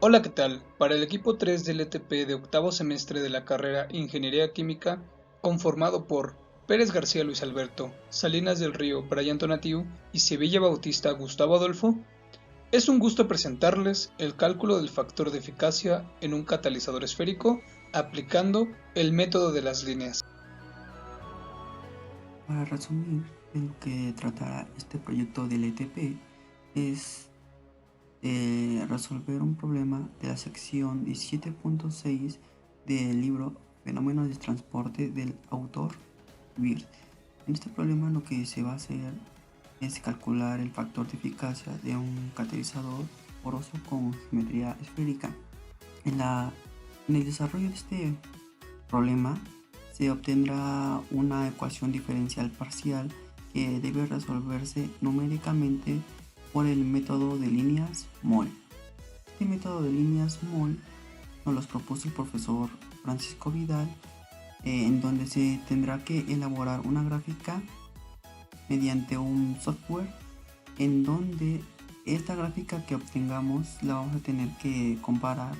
Hola, ¿qué tal? Para el equipo 3 del ETP de octavo semestre de la carrera Ingeniería Química, conformado por Pérez García Luis Alberto, Salinas del Río Brian Tonatiu y Sevilla Bautista Gustavo Adolfo, es un gusto presentarles el cálculo del factor de eficacia en un catalizador esférico aplicando el método de las líneas. Para resumir, de lo que tratará este proyecto del ETP es resolver un problema de la sección 17.6 del libro Fenómenos de Transporte del autor Wirth. En este problema lo que se va a hacer es calcular el factor de eficacia de un catalizador poroso con geometría esférica. En el desarrollo de este problema se obtendrá una ecuación diferencial parcial que debe resolverse numéricamente por el método de líneas Moll. Este método de líneas Moll nos los propuso el profesor Francisco Vidal, en donde se tendrá que elaborar una gráfica mediante un software en donde esta gráfica que obtengamos la vamos a tener que comparar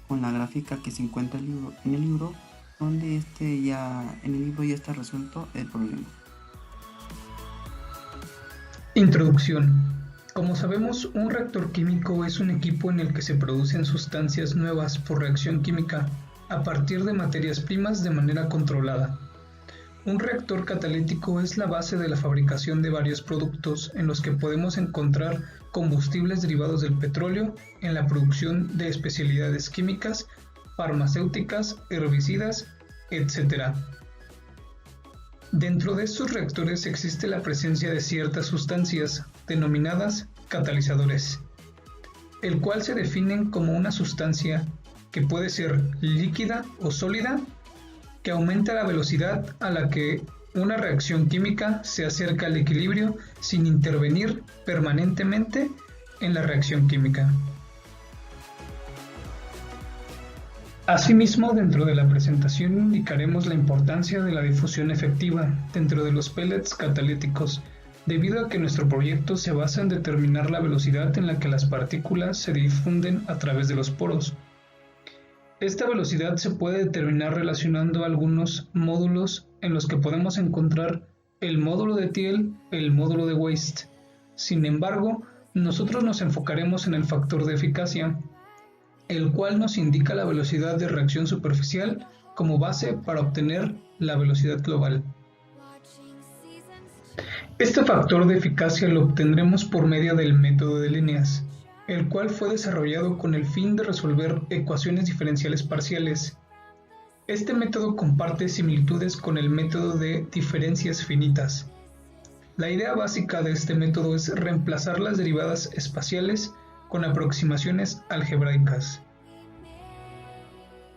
con la gráfica que se encuentra en el libro, donde en el libro ya está resuelto el problema. Introducción. Como sabemos, un reactor químico es un equipo en el que se producen sustancias nuevas por reacción química a partir de materias primas de manera controlada. Un reactor catalítico es la base de la fabricación de varios productos en los que podemos encontrar combustibles derivados del petróleo en la producción de especialidades químicas, farmacéuticas, herbicidas, etc. Dentro de estos reactores existe la presencia de ciertas sustancias, denominadas catalizadores, el cual se definen como una sustancia que puede ser líquida o sólida, que aumenta la velocidad a la que una reacción química se acerca al equilibrio sin intervenir permanentemente en la reacción química. Asimismo, dentro de la presentación indicaremos la importancia de la difusión efectiva dentro de los pellets catalíticos, debido a que nuestro proyecto se basa en determinar la velocidad en la que las partículas se difunden a través de los poros. Esta velocidad se puede determinar relacionando algunos módulos en los que podemos encontrar el módulo de Thiel, el módulo de Weist. Sin embargo, nosotros nos enfocaremos en el factor de eficacia, el cual nos indica la velocidad de reacción superficial como base para obtener la velocidad global. Este factor de eficacia lo obtendremos por medio del método de líneas, el cual fue desarrollado con el fin de resolver ecuaciones diferenciales parciales. Este método comparte similitudes con el método de diferencias finitas. La idea básica de este método es reemplazar las derivadas espaciales con aproximaciones algebraicas.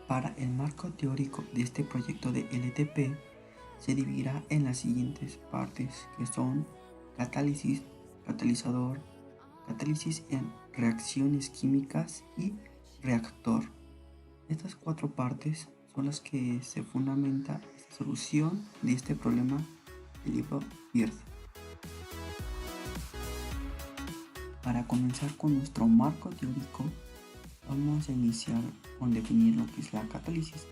Para el marco teórico de este proyecto de LTP se dividirá en las siguientes partes, que son catálisis, catalizador, catálisis en reacciones químicas y reactor. Estas cuatro partes son las que se fundamenta la solución de este problema del libro Wirth. Para comenzar con nuestro marco teórico, vamos a iniciar con definir lo que es la catálisis.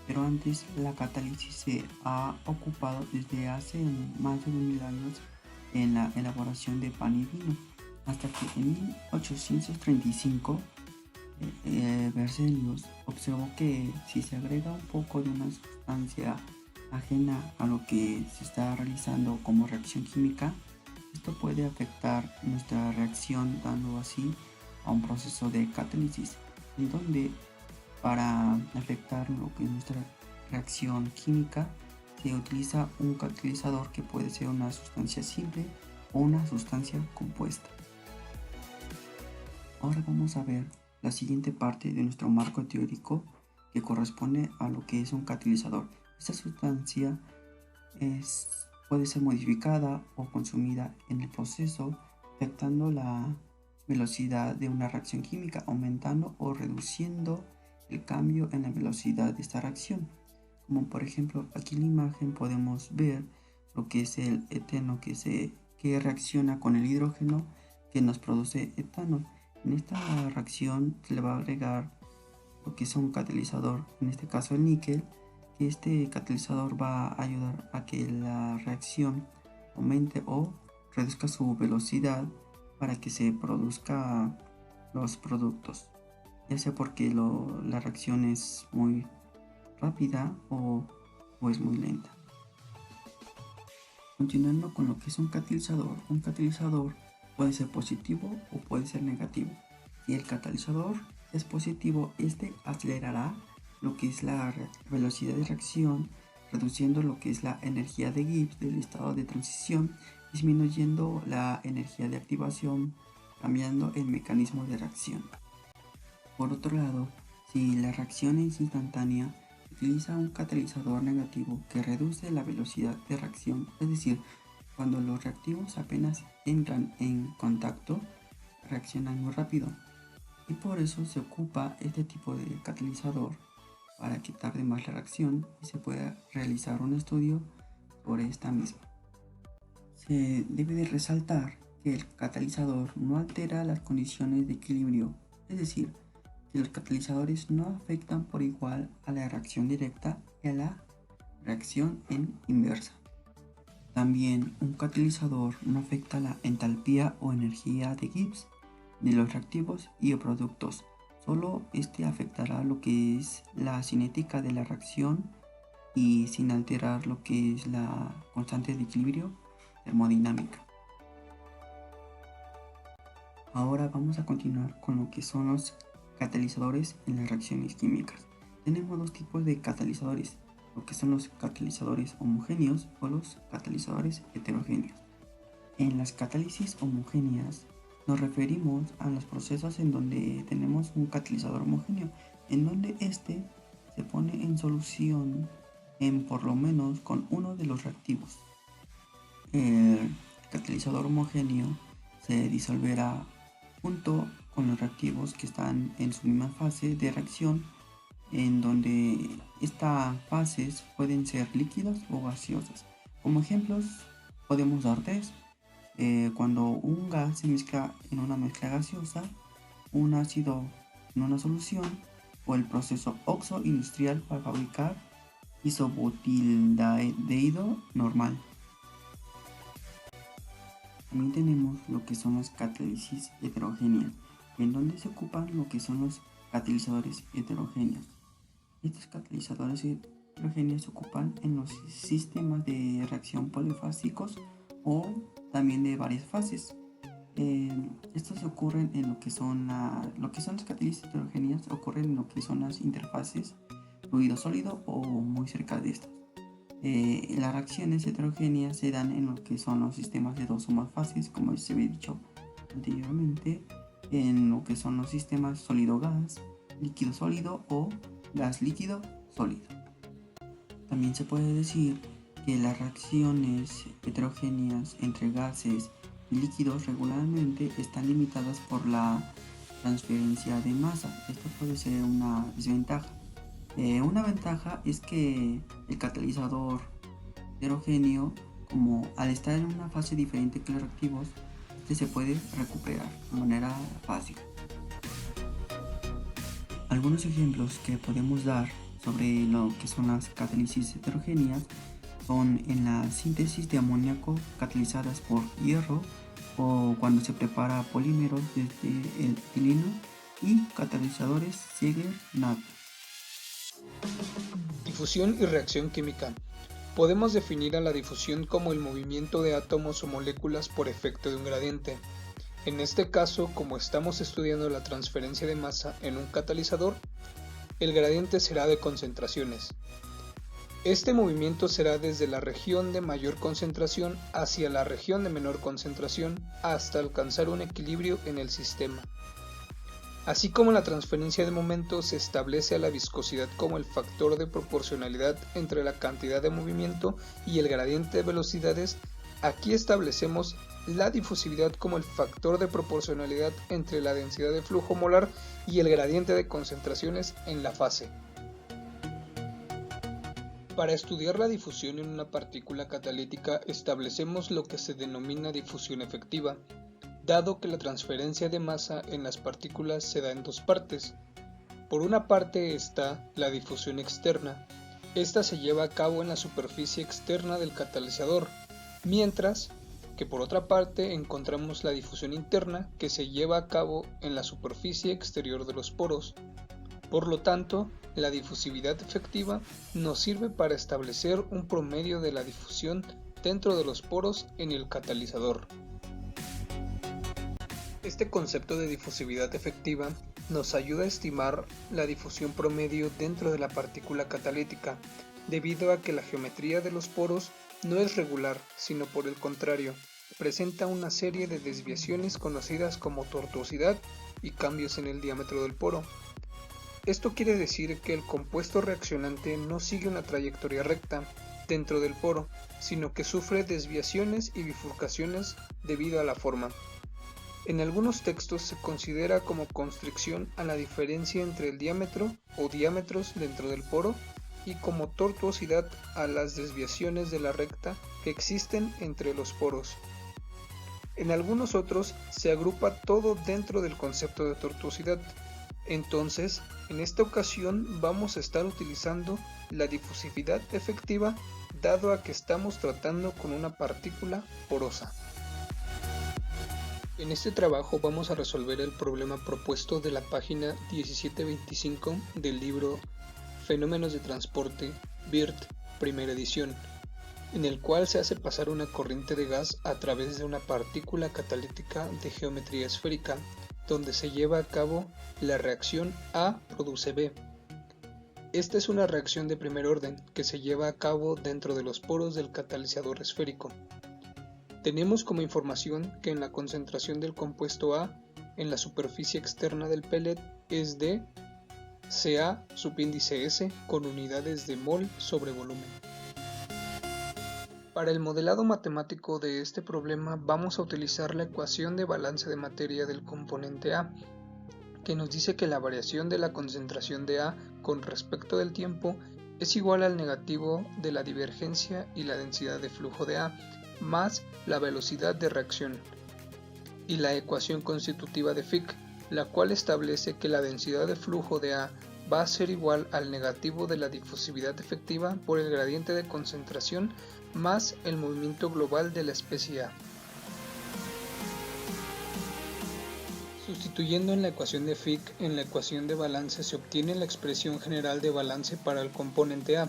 Pero antes, la catálisis se ha ocupado desde hace más de 1000 años en la elaboración de pan y vino, hasta que en 1835 Berzelius observó que si se agrega un poco de una sustancia ajena a lo que se está realizando como reacción química, esto puede afectar nuestra reacción, dando así a un proceso de catálisis, en donde para afectar lo que es nuestra reacción química se utiliza un catalizador que puede ser una sustancia simple o una sustancia compuesta. Ahora vamos a ver la siguiente parte de nuestro marco teórico, que corresponde a lo que es un catalizador. Esta sustancia puede ser modificada o consumida en el proceso, afectando la velocidad de una reacción química, aumentando o reduciendo el cambio en la velocidad de esta reacción. Como por ejemplo, aquí en la imagen podemos ver lo que es el eteno que reacciona con el hidrógeno que nos produce etano. En esta reacción se le va a agregar lo que es un catalizador, en este caso el níquel, que este catalizador va a ayudar a que la reacción aumente o reduzca su velocidad para que se produzca los productos, ya sea porque la reacción es muy rápida o es muy lenta. Continuando con lo que es un catalizador puede ser positivo o puede ser negativo. Si el catalizador es positivo, este acelerará lo que es la velocidad de reacción, reduciendo lo que es la energía de Gibbs del estado de transición, disminuyendo la energía de activación, cambiando el mecanismo de reacción. Por otro lado, si la reacción es instantánea, utiliza un catalizador negativo que reduce la velocidad de reacción, es decir, cuando los reactivos apenas entran en contacto, reaccionan muy rápido. Y por eso se ocupa este tipo de catalizador para que tarde más la reacción y se pueda realizar un estudio sobre esta misma. Se debe de resaltar que el catalizador no altera las condiciones de equilibrio, es decir, que los catalizadores no afectan por igual a la reacción directa y a la reacción en inversa. También un catalizador no afecta la entalpía o energía de Gibbs de los reactivos y productos, solo este afectará lo que es la cinética de la reacción y sin alterar lo que es la constante de equilibrio termodinámica. Ahora vamos a continuar con lo que son los catalizadores en las reacciones químicas. Tenemos dos tipos de catalizadores, lo que son los catalizadores homogéneos o los catalizadores heterogéneos. En las catálisis homogéneas nos referimos a los procesos en donde tenemos un catalizador homogéneo, en donde este se pone en solución en por lo menos con uno de los reactivos. El catalizador homogéneo se disolverá junto con los reactivos que están en su misma fase de reacción, en donde estas fases pueden ser líquidas o gaseosas. Como ejemplos podemos dar tres. Cuando un gas se mezcla en una mezcla gaseosa, un ácido en una solución, o el proceso OXO industrial para fabricar isobutildehído normal. También tenemos lo que son las catálisis heterogéneas, en donde se ocupan lo que son los catalizadores heterogéneos. Estos catalizadores heterogéneos se ocupan en los sistemas de reacción polifásicos o también de varias fases. Estos ocurren en lo que son las catálisis heterogéneas, ocurren en lo que son las interfaces fluido-sólido o muy cerca de estas. Las reacciones heterogéneas se dan en lo que son los sistemas de dos o más fases, como se había dicho anteriormente, en lo que son los sistemas sólido-gas, líquido-sólido o gas-líquido-sólido. También se puede decir que las reacciones heterogéneas entre gases y líquidos regularmente están limitadas por la transferencia de masa. Esto puede ser una desventaja. Una ventaja es que el catalizador heterogéneo, como al estar en una fase diferente que los reactivos, este se puede recuperar de manera fácil. Algunos ejemplos que podemos dar sobre lo que son las catálisis heterogéneas son en la síntesis de amoníaco catalizadas por hierro, o cuando se prepara polímeros desde el etileno, y catalizadores Ziegler-Natta. Difusión y reacción química. Podemos definir a la difusión como el movimiento de átomos o moléculas por efecto de un gradiente. En este caso, como estamos estudiando la transferencia de masa en un catalizador, el gradiente será de concentraciones. Este movimiento será desde la región de mayor concentración hacia la región de menor concentración hasta alcanzar un equilibrio en el sistema. Así como la transferencia de momento se establece a la viscosidad como el factor de proporcionalidad entre la cantidad de movimiento y el gradiente de velocidades, aquí establecemos la difusividad como el factor de proporcionalidad entre la densidad de flujo molar y el gradiente de concentraciones en la fase. Para estudiar la difusión en una partícula catalítica establecemos lo que se denomina difusión efectiva. dado que la transferencia de masa en las partículas se da en dos partes. Por una parte está la difusión externa. Esta se lleva a cabo en la superficie externa del catalizador, mientras que por otra parte encontramos la difusión interna que se lleva a cabo en la superficie exterior de los poros. Por lo tanto, la difusividad efectiva nos sirve para establecer un promedio de la difusión dentro de los poros en el catalizador. Este concepto de difusividad efectiva nos ayuda a estimar la difusión promedio dentro de la partícula catalítica, debido a que la geometría de los poros no es regular, sino por el contrario, presenta una serie de desviaciones conocidas como tortuosidad y cambios en el diámetro del poro. Esto quiere decir que el compuesto reaccionante no sigue una trayectoria recta dentro del poro, sino que sufre desviaciones y bifurcaciones debido a la forma. En algunos textos se considera como constricción a la diferencia entre el diámetro o diámetros dentro del poro y como tortuosidad a las desviaciones de la recta que existen entre los poros. En algunos otros se agrupa todo dentro del concepto de tortuosidad. Entonces, en esta ocasión vamos a estar utilizando la difusividad efectiva dado a que estamos tratando con una partícula porosa. En este trabajo vamos a resolver el problema propuesto de la página 1725 del libro Fenómenos de transporte, Wirth, primera edición, en el cual se hace pasar una corriente de gas a través de una partícula catalítica de geometría esférica, donde se lleva a cabo la reacción A produce B. Esta es una reacción de primer orden que se lleva a cabo dentro de los poros del catalizador esférico. Tenemos como información que en la concentración del compuesto A en la superficie externa del pellet es de Ca subíndice S con unidades de mol sobre volumen. Para el modelado matemático de este problema vamos a utilizar la ecuación de balance de materia del componente A, que nos dice que la variación de la concentración de A con respecto del tiempo es igual al negativo de la divergencia y la densidad de flujo de A más la velocidad de reacción, y la ecuación constitutiva de Fick, la cual establece que la densidad de flujo de A va a ser igual al negativo de la difusividad efectiva por el gradiente de concentración más el movimiento global de la especie A. Sustituyendo en la ecuación de Fick en la ecuación de balance se obtiene la expresión general de balance para el componente A,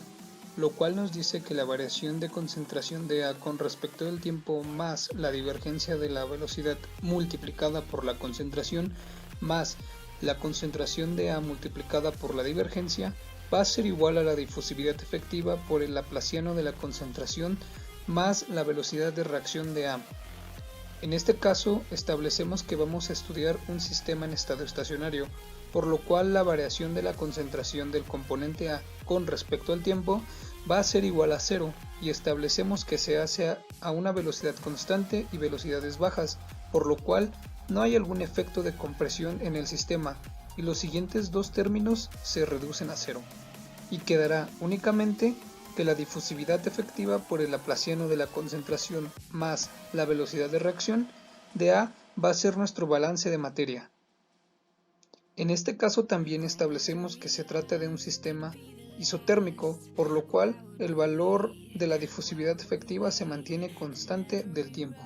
lo cual nos dice que la variación de concentración de A con respecto del tiempo más la divergencia de la velocidad multiplicada por la concentración más la concentración de A multiplicada por la divergencia va a ser igual a la difusividad efectiva por el laplaciano de la concentración más la velocidad de reacción de A. En este caso establecemos que vamos a estudiar un sistema en estado estacionario, por lo cual la variación de la concentración del componente A con respecto al tiempo va a ser igual a 0 y establecemos que se hace a una velocidad constante y velocidades bajas, por lo cual no hay algún efecto de compresión en el sistema y los siguientes dos términos se reducen a 0 y quedará únicamente que la difusividad efectiva por el laplaciano de la concentración más la velocidad de reacción de A va a ser nuestro balance de materia. En este caso también establecemos que se trata de un sistema isotérmico, por lo cual el valor de la difusividad efectiva se mantiene constante del tiempo.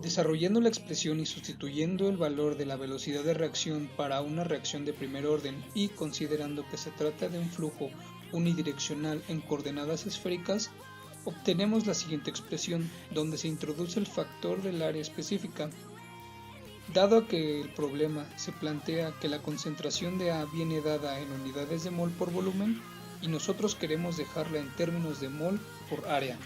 Desarrollando la expresión y sustituyendo el valor de la velocidad de reacción para una reacción de primer orden y considerando que se trata de un flujo unidireccional en coordenadas esféricas, obtenemos la siguiente expresión, donde se introduce el factor del área específica. Dado que el problema se plantea que la concentración de A viene dada en unidades de mol por volumen y nosotros queremos dejarla en términos de mol por área.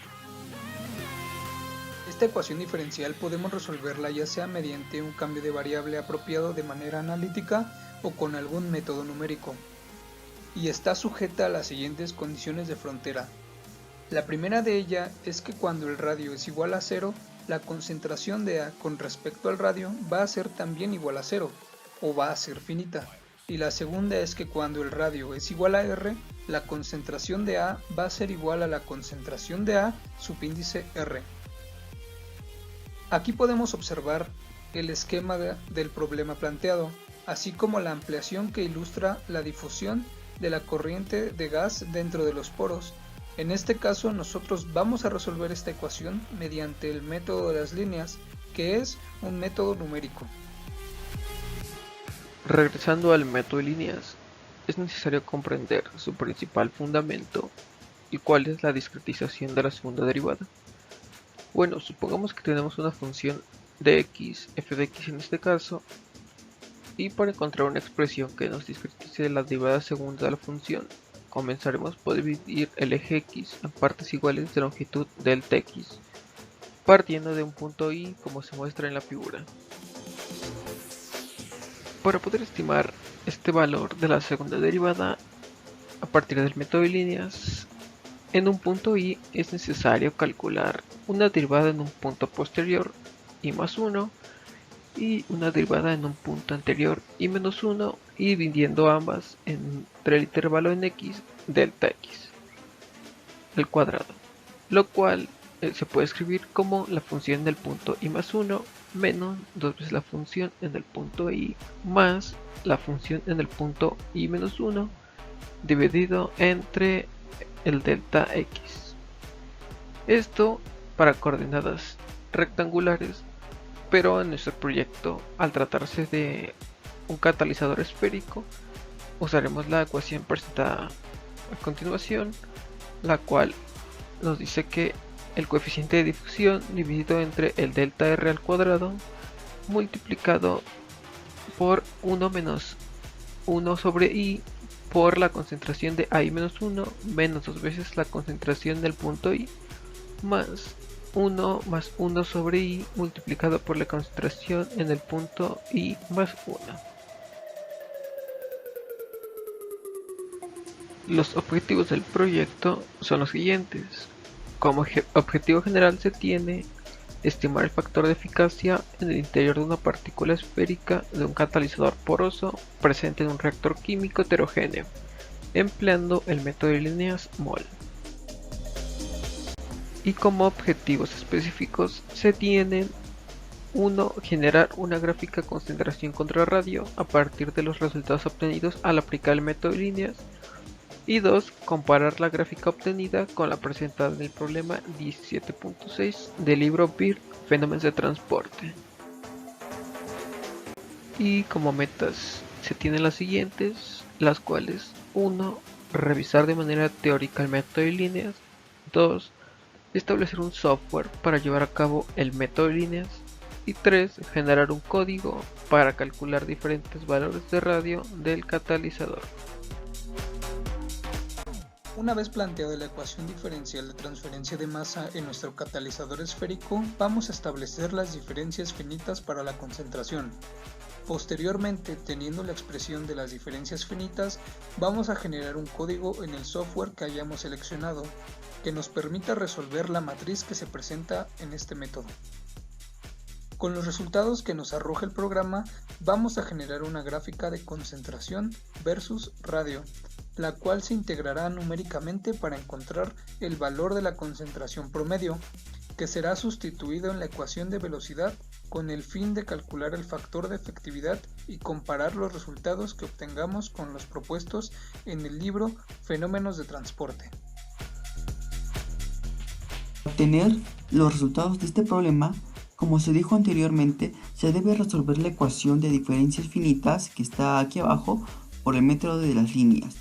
Esta ecuación diferencial podemos resolverla ya sea mediante un cambio de variable apropiado de manera analítica o con algún método numérico, y está sujeta a las siguientes condiciones de frontera. La primera de ellas es que cuando el radio es igual a 0, la concentración de A con respecto al radio va a ser también igual a 0, o va a ser finita. Y la segunda es que cuando el radio es igual a R, la concentración de A va a ser igual a la concentración de A subíndice R. Aquí podemos observar el esquema del problema planteado, así como la ampliación que ilustra la difusión de la corriente de gas dentro de los poros. En este caso nosotros vamos a resolver esta ecuación mediante el método de las líneas, que es un método numérico. Regresando al método de líneas, es necesario comprender su principal fundamento y cuál es la discretización de la segunda derivada. Bueno, supongamos que tenemos una función de x, f de x en este caso, y para encontrar una expresión que nos discretice la derivada segunda de la función, comenzaremos por dividir el eje x en partes iguales de longitud delta x, partiendo de un punto y como se muestra en la figura. Para poder estimar este valor de la segunda derivada a partir del método de líneas, en un punto y es necesario calcular una derivada en un punto posterior y más 1 y una derivada en un punto anterior y menos 1 y dividiendo ambas entre el intervalo en x delta x al cuadrado, lo cual se puede escribir como la función del punto y más 1 menos 2 veces la función en el punto y más la función en el punto y menos 1 dividido entre el delta x. Esto para coordenadas rectangulares, pero en nuestro proyecto, al tratarse de un catalizador esférico, usaremos la ecuación presentada a continuación, la cual nos dice que el coeficiente de difusión dividido entre el delta r al cuadrado multiplicado por 1 menos 1 sobre i por la concentración de i menos 1 menos 2 veces la concentración del punto i más 1 más 1 sobre i multiplicado por la concentración en el punto i más 1. Los objetivos del proyecto son los siguientes. Como objetivo general se tiene estimar el factor de eficacia en el interior de una partícula esférica de un catalizador poroso presente en un reactor químico heterogéneo, empleando el método de líneas mol. Y como objetivos específicos se tienen 1. Generar una gráfica concentración contra radio a partir de los resultados obtenidos al aplicar el método de líneas. Y 2. Comparar la gráfica obtenida con la presentada en el problema 17.6 del libro BIRD, Fenómenos de Transporte. Y como metas se tienen las siguientes, las cuales 1. Revisar de manera teórica el método de líneas. 2. Establecer un software para llevar a cabo el método de líneas. Y 3. Generar un código para calcular diferentes valores de radio del catalizador. Una vez planteada la ecuación diferencial de transferencia de masa en nuestro catalizador esférico, vamos a establecer las diferencias finitas para la concentración. Posteriormente, teniendo la expresión de las diferencias finitas, vamos a generar un código en el software que hayamos seleccionado, que nos permita resolver la matriz que se presenta en este método. Con los resultados que nos arroja el programa, vamos a generar una gráfica de concentración versus radio, la cual se integrará numéricamente para encontrar el valor de la concentración promedio, que será sustituido en la ecuación de velocidad con el fin de calcular el factor de efectividad y comparar los resultados que obtengamos con los propuestos en el libro Fenómenos de Transporte. Para obtener los resultados de este problema, como se dijo anteriormente, se debe resolver la ecuación de diferencias finitas que está aquí abajo por el método de las líneas.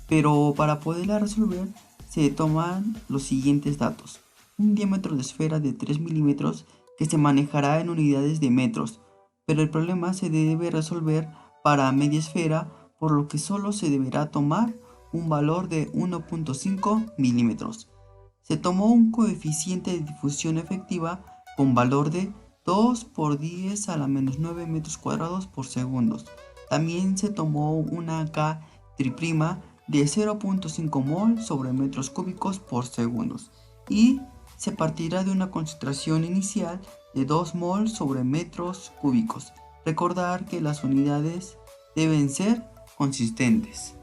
Pero para poderla resolver se toman los siguientes datos. Un diámetro de esfera de 3 milímetros que se manejará en unidades de metros, pero el problema se debe resolver para media esfera, por lo que solo se deberá tomar un valor de 1.5 milímetros. Se tomó un coeficiente de difusión efectiva con valor de 2 por 10 a la menos 9 metros cuadrados por segundo. También se tomó una K triprima de 0.5 mol sobre metros cúbicos por segundo y se partirá de una concentración inicial de 2 mol sobre metros cúbicos. Recordar que las unidades deben ser consistentes.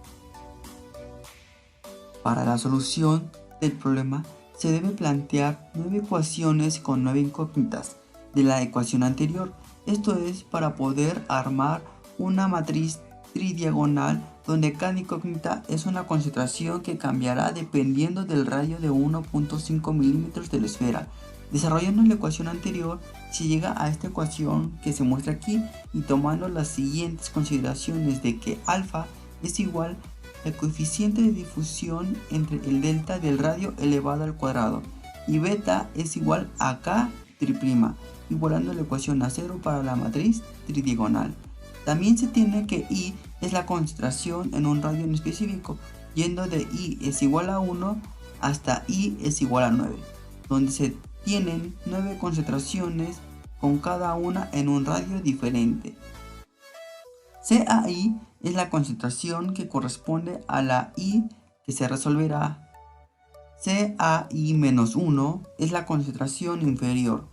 Para la solución del problema se debe plantear 9 ecuaciones con 9 incógnitas de la ecuación anterior. Esto es para poder armar una matriz tridiagonal donde cada incógnita es una concentración que cambiará dependiendo del radio de 1.5 milímetros de la esfera. Desarrollando la ecuación anterior, se llega a esta ecuación que se muestra aquí y tomando las siguientes consideraciones de que alfa es igual al coeficiente de difusión entre el delta del radio elevado al cuadrado y beta es igual a k triprima, igualando la ecuación a 0 para la matriz tridiagonal. También se tiene que I es la concentración en un radio en específico, yendo de I es igual a 1 hasta I es igual a 9, donde se tienen 9 concentraciones con cada una en un radio diferente. CAI es la concentración que corresponde a la I que se resolverá. CAI-1 es la concentración inferior.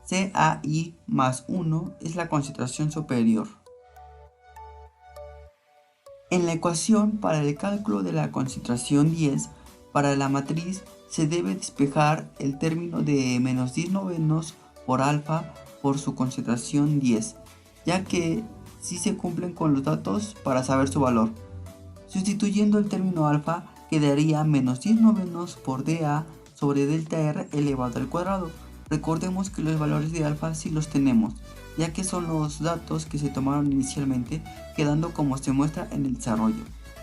CAI más 1 es la concentración superior. En la ecuación para el cálculo de la concentración 10, para la matriz se debe despejar el término de menos 10 novenos por alfa por su concentración 10, ya que sí se cumplen con los datos para saber su valor. Sustituyendo el término alfa quedaría menos 10 novenos por dA sobre delta R elevado al cuadrado. Recordemos que los valores de alfa sí los tenemos, ya que son los datos que se tomaron inicialmente, quedando como se muestra en el desarrollo.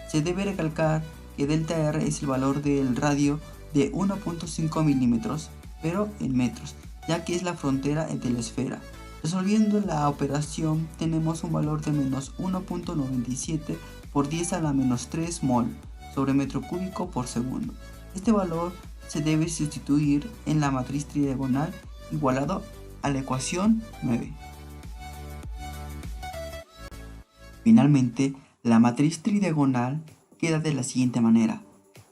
Se debe recalcar que delta R es el valor del radio de 1.5 milímetros, pero en metros, ya que es la frontera de la esfera. Resolviendo la operación tenemos un valor de menos 1.97 por 10 a la menos 3 mol sobre metro cúbico por segundo. Este valor se debe sustituir en la matriz tridiagonal igualado a la ecuación 9. Finalmente, la matriz tridiagonal queda de la siguiente manera.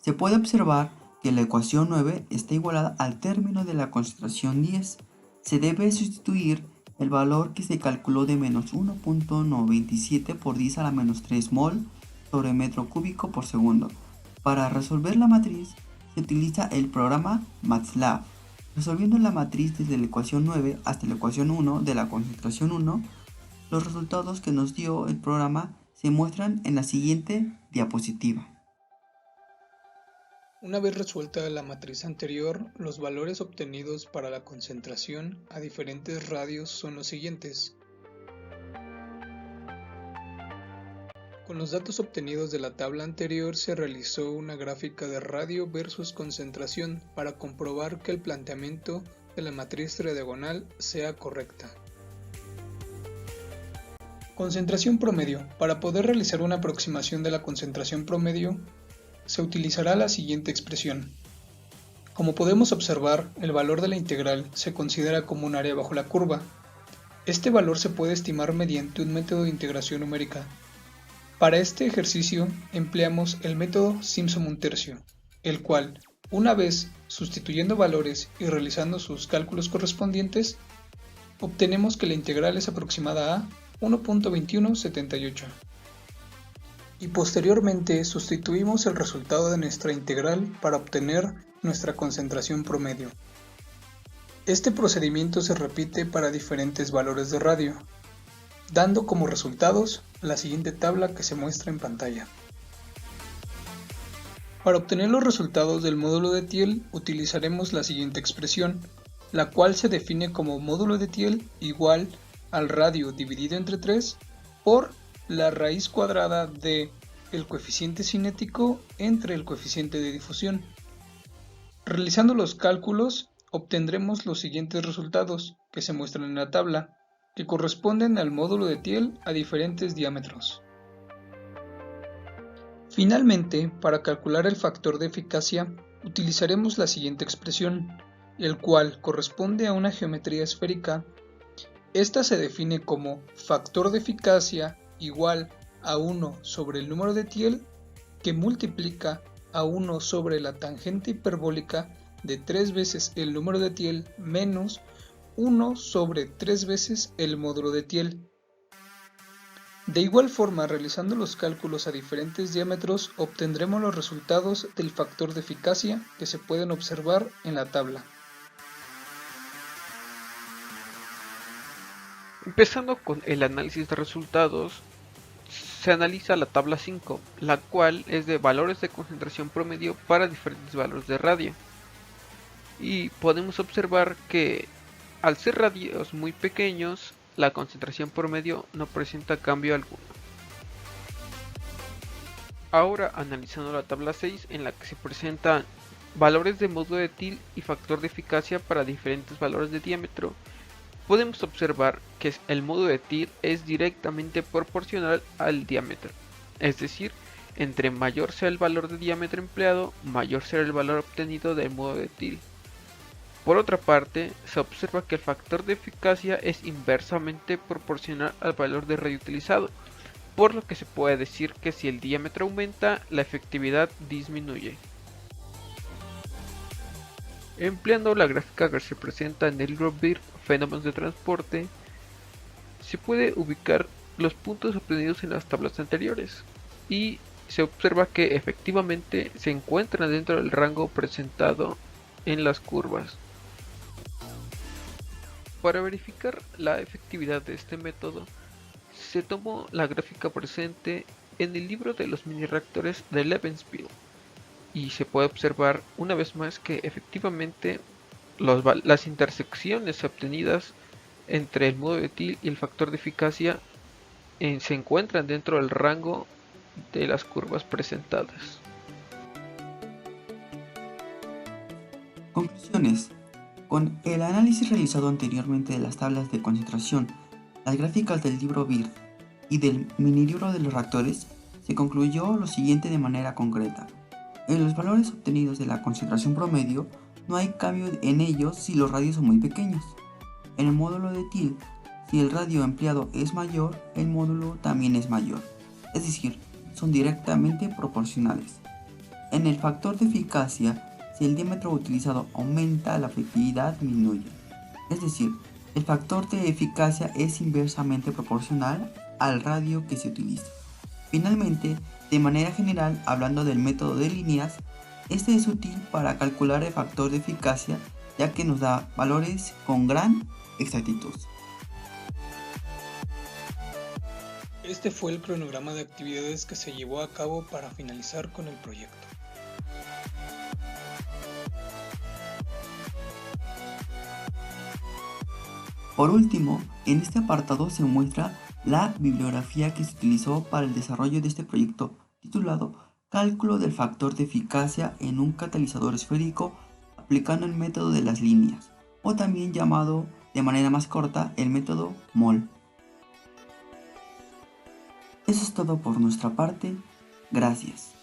Se puede observar que la ecuación 9 está igualada al término de la concentración 10. Se debe sustituir el valor que se calculó de menos 1.97 por 10 a la menos 3 mol sobre metro cúbico por segundo. Para resolver la matriz se utiliza el programa MATLAB. Resolviendo la matriz desde la ecuación 9 hasta la ecuación 1 de la concentración 1, los resultados que nos dio el programa se muestran en la siguiente diapositiva. Una vez resuelta la matriz anterior, los valores obtenidos para la concentración a diferentes radios son los siguientes. Con los datos obtenidos de la tabla anterior se realizó una gráfica de radio versus concentración para comprobar que el planteamiento de la matriz tridiagonal sea correcta. Concentración promedio. Para poder realizar una aproximación de la concentración promedio, se utilizará la siguiente expresión. Como podemos observar, el valor de la integral se considera como un área bajo la curva. Este valor se puede estimar mediante un método de integración numérica. Para este ejercicio empleamos el método Simpson-un tercio, el cual, una vez sustituyendo valores y realizando sus cálculos correspondientes, obtenemos que la integral es aproximada a 1.2178. Y posteriormente sustituimos el resultado de nuestra integral para obtener nuestra concentración promedio. Este procedimiento se repite para diferentes valores de radio, dando como resultados la siguiente tabla que se muestra en pantalla. Para obtener los resultados del módulo de Thiel utilizaremos la siguiente expresión, la cual se define como módulo de Thiel igual al radio dividido entre 3 por la raíz cuadrada de el coeficiente cinético entre el coeficiente de difusión. Realizando los cálculos obtendremos los siguientes resultados que se muestran en la tabla, que corresponden al módulo de Thiel a diferentes diámetros. Finalmente, para calcular el factor de eficacia, utilizaremos la siguiente expresión, el cual corresponde a una geometría esférica. Esta se define como factor de eficacia igual a 1 sobre el número de Thiel que multiplica a 1 sobre la tangente hiperbólica de 3 veces el número de Thiel menos 1 sobre 3 veces el módulo de Thiel. De igual forma, realizando los cálculos a diferentes diámetros, obtendremos los resultados del factor de eficacia que se pueden observar en la tabla. Empezando con el análisis de resultados, se analiza la tabla 5, la cual es de valores de concentración promedio para diferentes valores de radio. Y podemos observar que al ser radios muy pequeños, la concentración promedio no presenta cambio alguno. Ahora analizando la tabla 6, en la que se presentan valores de módulo de Thiele y factor de eficacia para diferentes valores de diámetro, podemos observar que el módulo de Thiele es directamente proporcional al diámetro, es decir, entre mayor sea el valor de diámetro empleado, mayor será el valor obtenido del módulo de Thiele. Por otra parte, se observa que el factor de eficacia es inversamente proporcional al valor de radio utilizado, por lo que se puede decir que si el diámetro aumenta, la efectividad disminuye. Empleando la gráfica que se presenta en el libro BIRD, Fenómenos de Transporte, se puede ubicar los puntos obtenidos en las tablas anteriores y se observa que efectivamente se encuentran dentro del rango presentado en las curvas. Para verificar la efectividad de este método, se tomó la gráfica presente en el libro de los mini reactores de Lebenspiel y se puede observar una vez más que efectivamente las intersecciones obtenidas entre el módulo de Thiele y el factor de eficacia se encuentran dentro del rango de las curvas presentadas. Conclusiones. Con el análisis realizado anteriormente de las tablas de concentración, las gráficas del libro BIRD y del mini libro de los reactores, se concluyó lo siguiente de manera concreta. En los valores obtenidos de la concentración promedio, no hay cambio en ellos si los radios son muy pequeños. En el módulo de Thiele, si el radio empleado es mayor, el módulo también es mayor, es decir, son directamente proporcionales. En el factor de eficacia, si el diámetro utilizado aumenta, la efectividad disminuye, es decir, el factor de eficacia es inversamente proporcional al radio que se utiliza. Finalmente, de manera general, hablando del método de líneas, este es útil para calcular el factor de eficacia ya que nos da valores con gran exactitud. Este fue el cronograma de actividades que se llevó a cabo para finalizar con el proyecto. Por último, en este apartado se muestra la bibliografía que se utilizó para el desarrollo de este proyecto, titulado Cálculo del factor de eficacia en un catalizador esférico aplicando el método de las líneas, o también llamado de manera más corta el método MOL. Eso es todo por nuestra parte, gracias.